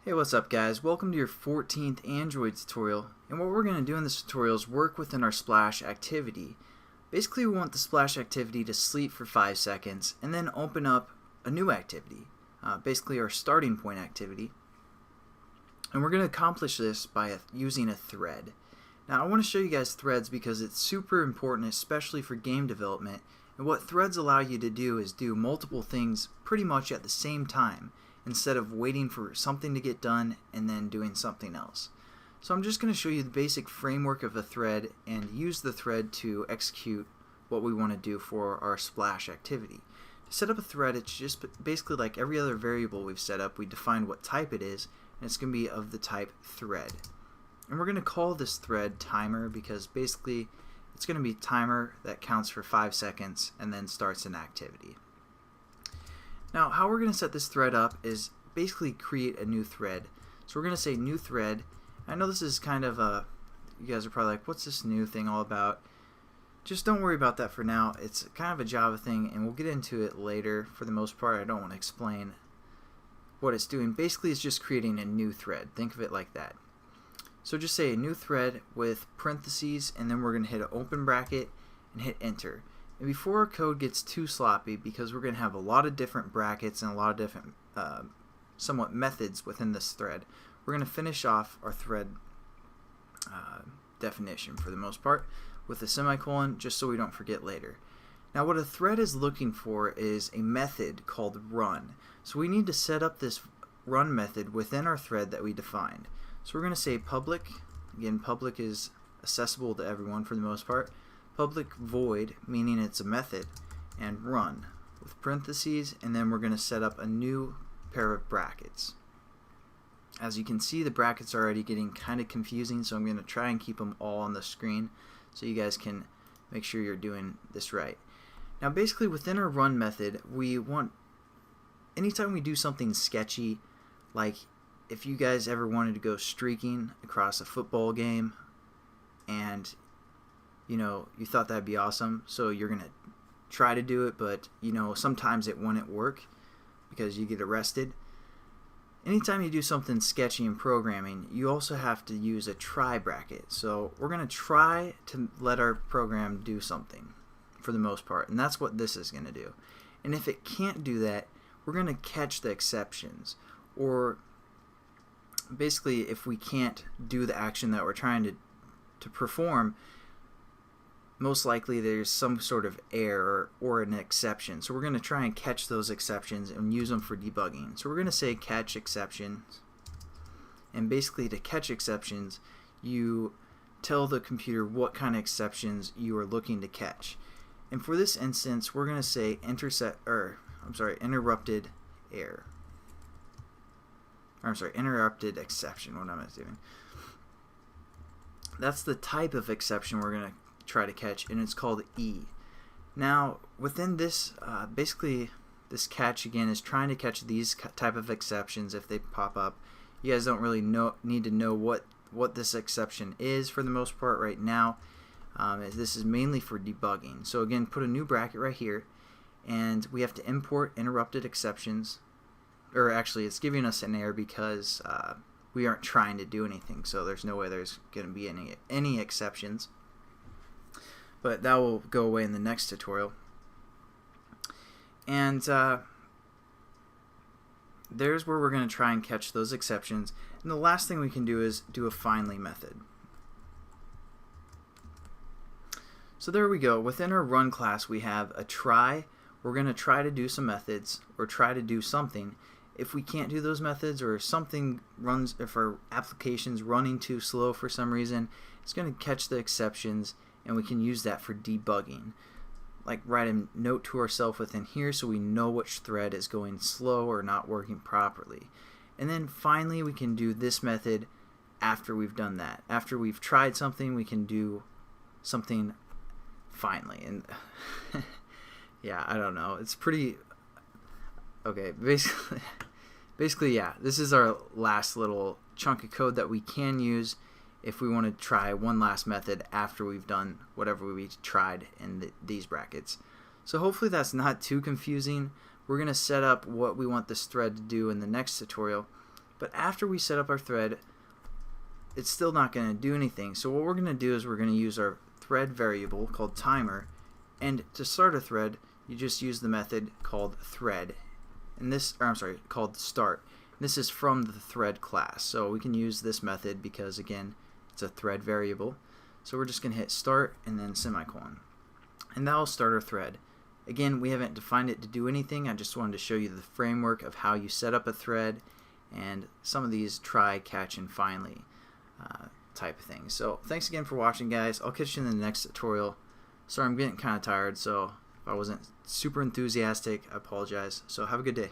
Hey, what's up guys? Welcome to your 14th Android tutorial, and what we're going to do in this tutorial is work within our splash activity. Basically we want the splash activity to sleep for 5 seconds and then open up a new activity, basically our starting point activity, and we're going to accomplish this by using a thread. Now I want to show you guys threads because it's super important, especially for game development, and what threads allow you to do is do multiple things pretty much at the same time, instead of waiting for something to get done and then doing something else. So I'm just going to show you the basic framework of a thread and use the thread to execute what we want to do for our splash activity. To set up a thread, it's just basically like every other variable we've set up. We define what type it is, and it's going to be of the type thread. And we're going to call this thread timer because basically it's going to be timer that counts for 5 seconds and then starts an activity. Now, how we're going to set this thread up is basically create a new thread. So we're going to say new thread. I know this is kind of you guys are probably like, what's this new thing all about? Just don't worry about that for now. It's kind of a Java thing, and we'll get into it later. For the most part, I don't want to explain what it's doing. Basically, it's just creating a new thread. Think of it like that. So just say a new thread with parentheses, and then we're going to hit an open bracket and hit enter. And before our code gets too sloppy, because we're going to have a lot of different brackets and a lot of different somewhat methods within this thread, we're going to finish off our thread definition for the most part with a semicolon, just so we don't forget later. Now what a thread is looking for is a method called run. So we need to set up this run method within our thread that we defined. So we're going to say public, again public is accessible to everyone for the most part, public void, meaning it's a method, and run with parentheses, and then we're going to set up a new pair of brackets. As you can see, the brackets are already getting kind of confusing, so I'm going to try and keep them all on the screen so you guys can make sure you're doing this right. Now basically within our run method, we want, anytime we do something sketchy, like if you guys ever wanted to go streaking across a football game and you thought that'd be awesome, so you're gonna try to do it, but sometimes it wouldn't work because you get arrested. Anytime you do something sketchy in programming, you also have to use a try bracket. So we're gonna try to let our program do something for the most part, and that's what this is gonna do. And if it can't do that, we're gonna catch the exceptions, or basically if we can't do the action that we're trying to perform, most likely there's some sort of error or an exception. So we're going to try and catch those exceptions and use them for debugging. So we're going to say catch exceptions, and basically to catch exceptions you tell the computer what kind of exceptions you are looking to catch. And for this instance we're going to say interrupted error. Interrupted exception. What am I doing? That's the type of exception we're going to try to catch, and it's called E. Now within this basically this catch again is trying to catch these type of exceptions if they pop up. You guys don't really need to know what this exception is for the most part right now. This is mainly for debugging. So again, put a new bracket right here, and we have to import interrupted exceptions, or actually it's giving us an error because we aren't trying to do anything, so there's no way there's going to be any exceptions. But that will go away in the next tutorial. And there's where we're going to try and catch those exceptions. And the last thing we can do is do a finally method. So there we go. Within our run class we have a try. We're going to try to do some methods or try to do something. If we can't do those methods, or something runs, if our application's running too slow for some reason, it's going to catch the exceptions, and we can use that for debugging. Like write a note to ourselves within here so we know which thread is going slow or not working properly. And then finally we can do this method after we've done that. After we've tried something, we can do something finally. And yeah, I don't know. It's pretty okay. Basically, yeah, this is our last little chunk of code that we can use if we want to try one last method after we've done whatever we tried in these brackets. So hopefully that's not too confusing. We're going to set up what we want this thread to do in the next tutorial. But after we set up our thread, it's still not going to do anything. So what we're going to do is we're going to use our thread variable called timer, and to start a thread, you just use the method called thread, and this, or I'm sorry, called start. This is from the thread class, so we can use this method because again, it's a thread variable. So we're just going to hit start and then semicolon, and that will start our thread. Again, we haven't defined it to do anything. I just wanted to show you the framework of how you set up a thread and some of these try, catch, and finally type of things. So thanks again for watching, guys. I'll catch you in the next tutorial. Sorry, I'm getting kind of tired, so if I wasn't super enthusiastic, I apologize. So have a good day.